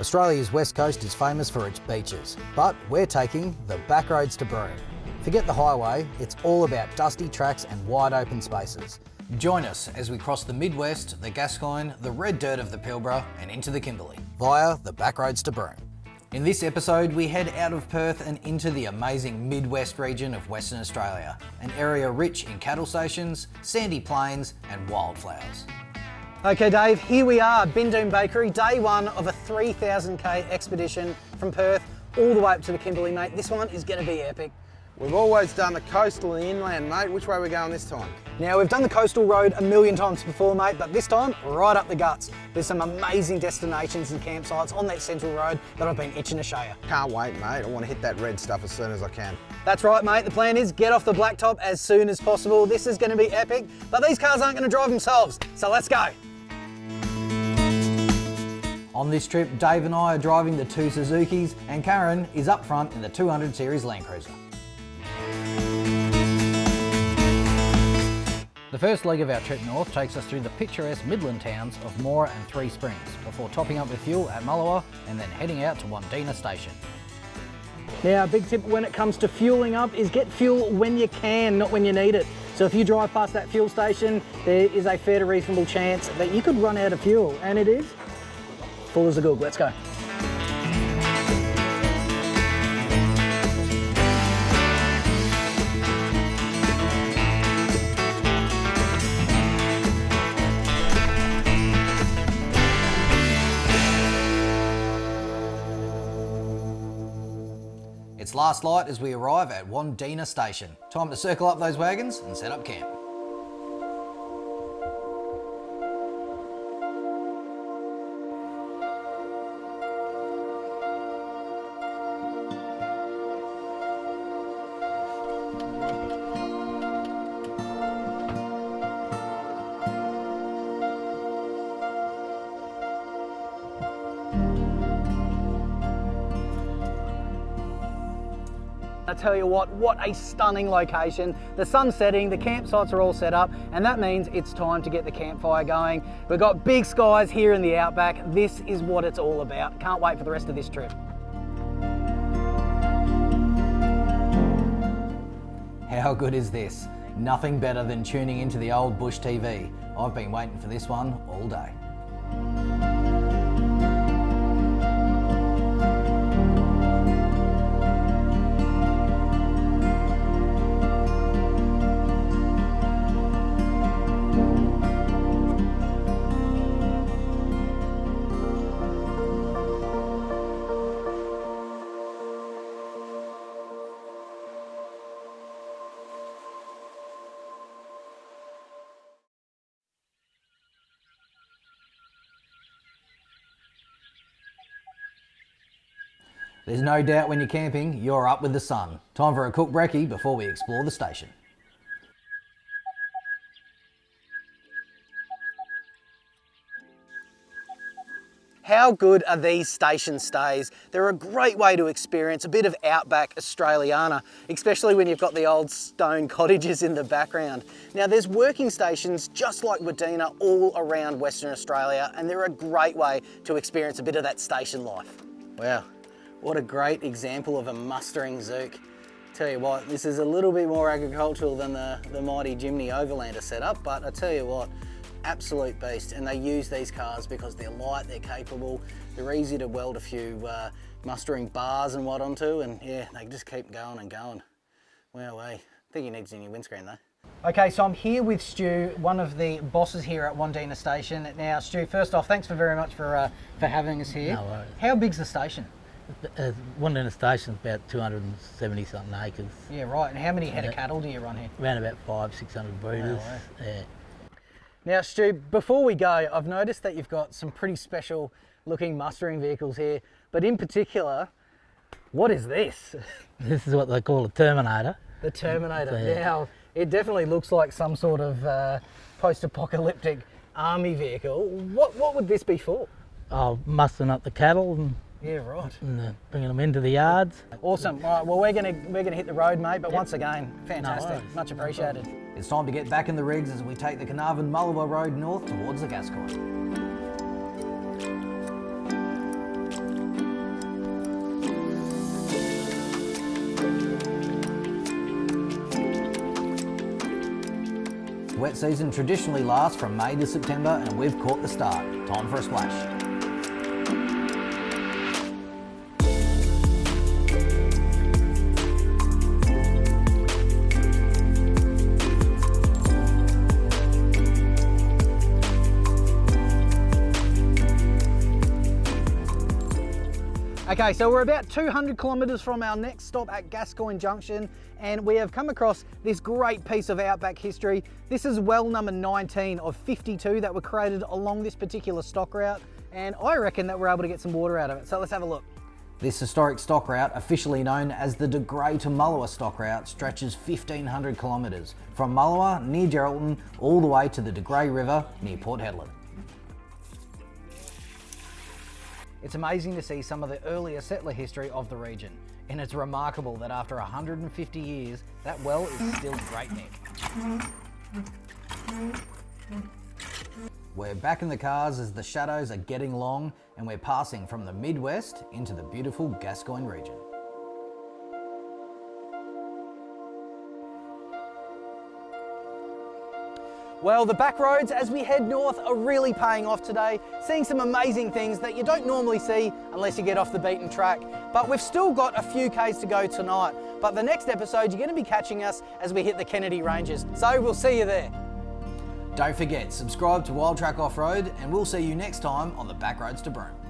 Australia's west coast is famous for its beaches, but we're taking the backroads to Broome. Forget the highway, it's all about dusty tracks and wide open spaces. Join us as we cross the Mid West, the Gascoyne, the red dirt of the Pilbara and into the Kimberley, via the backroads to Broome. In this episode, we head out of Perth and into the amazing Mid West region of Western Australia, an area rich in cattle stations, sandy plains and wildflowers. Okay Dave, here we are, Bindoon Bakery, day one of a 3,000k expedition from Perth all the way up to the Kimberley, mate. This one is going to be epic. We've always done the coastal and the inland, mate. Which way are we going this time? Now, we've done the coastal road a million times before, mate, but this time, right up the guts. There's some amazing destinations and campsites on that central road that I've been itching to show you. Can't wait, mate. I want to hit that red stuff as soon as I can. That's right, mate. The plan is get off the blacktop as soon as possible. This is going to be epic, but these cars aren't going to drive themselves, so let's go. On this trip, Dave and I are driving the two Suzukis and Karen is up front in the 200 series Land Cruiser. The first leg of our trip north takes us through the picturesque Midland towns of Moora and Three Springs, before topping up with fuel at Mullewa and then heading out to Wandina station. Now, a big tip when it comes to fueling up is get fuel when you can, not when you need it. So if you drive past that fuel station, there is a fair to reasonable chance that you could run out of fuel, and it is full as a goog. Let's go. It's last light as we arrive at Wandina station. Time to circle up those wagons and set up camp. I tell you what a stunning location. The sun's setting, the campsites are all set up, and that means it's time to get the campfire going. We've got big skies here in the outback. This is what it's all about. Can't wait for the rest of this trip. How good is this? Nothing better than tuning into the old bush TV. I've been waiting for this one all day. There's no doubt when you're camping, you're up with the sun. Time for a cooked brekkie before we explore the station. How good are these station stays? They're a great way to experience a bit of outback Australiana, especially when you've got the old stone cottages in the background. Now, there's working stations just like Wandina all around Western Australia, and they're a great way to experience a bit of that station life. Wow, what a great example of a mustering zook. Tell you what, this is a little bit more agricultural than the mighty Jimny Overlander setup, but I tell you what, absolute beast. And they use these cars because they're light, they're capable, they're easy to weld a few mustering bars and what onto, and yeah, they just keep going and going. Wow, I think he needs a new windscreen though. Okay, so I'm here with Stu, one of the bosses here at Wandina Station. Now, Stu, first off, thanks very much for having us here. No worries. How big's the station? Wandina Station's about 270 something acres. Yeah, right. And how many head of cattle do you run here? Around about 500-600 breeders. Wow. Yeah. Now, Stu, before we go, I've noticed that you've got some pretty special looking mustering vehicles here, but in particular, what is this? This is what they call a Terminator. The Terminator. Yeah. Now, it definitely looks like some sort of post-apocalyptic army vehicle. What would this be for? Oh, mustering up the cattle and Yeah, right. and bringing them into the yards. Awesome. All right, well, we're gonna hit the road, mate, but once again, fantastic. worries. Much appreciated. It's time to get back in the rigs as we take the Carnarvon-Mullewa Road north towards the Gascoyne. Wet season traditionally lasts from May to September and we've caught the start. Time for a splash. Okay, so we're about 200 kilometres from our next stop at Gascoyne Junction, and we have come across this great piece of outback history. This is well number 19 of 52 that were created along this particular stock route, and I reckon that we're able to get some water out of it. So let's have a look. This historic stock route, officially known as the De Grey to Mullewa stock route, stretches 1,500 kilometres from Mullewa near Geraldton all the way to the De Grey River near Port Hedland. It's amazing to see some of the earlier settler history of the region, and it's remarkable that after 150 years, that well is still in great nick. We're back in the cars as the shadows are getting long, and we're passing from the Mid West into the beautiful Gascoyne region. Well, the back roads as we head north are really paying off today, seeing some amazing things that you don't normally see unless you get off the beaten track. But we've still got a few Ks to go tonight. But the next episode, you're going to be catching us as we hit the Kennedy Ranges. So we'll see you there. Don't forget, subscribe to Wildtrak Off-Road and we'll see you next time on the Backroads to Broome.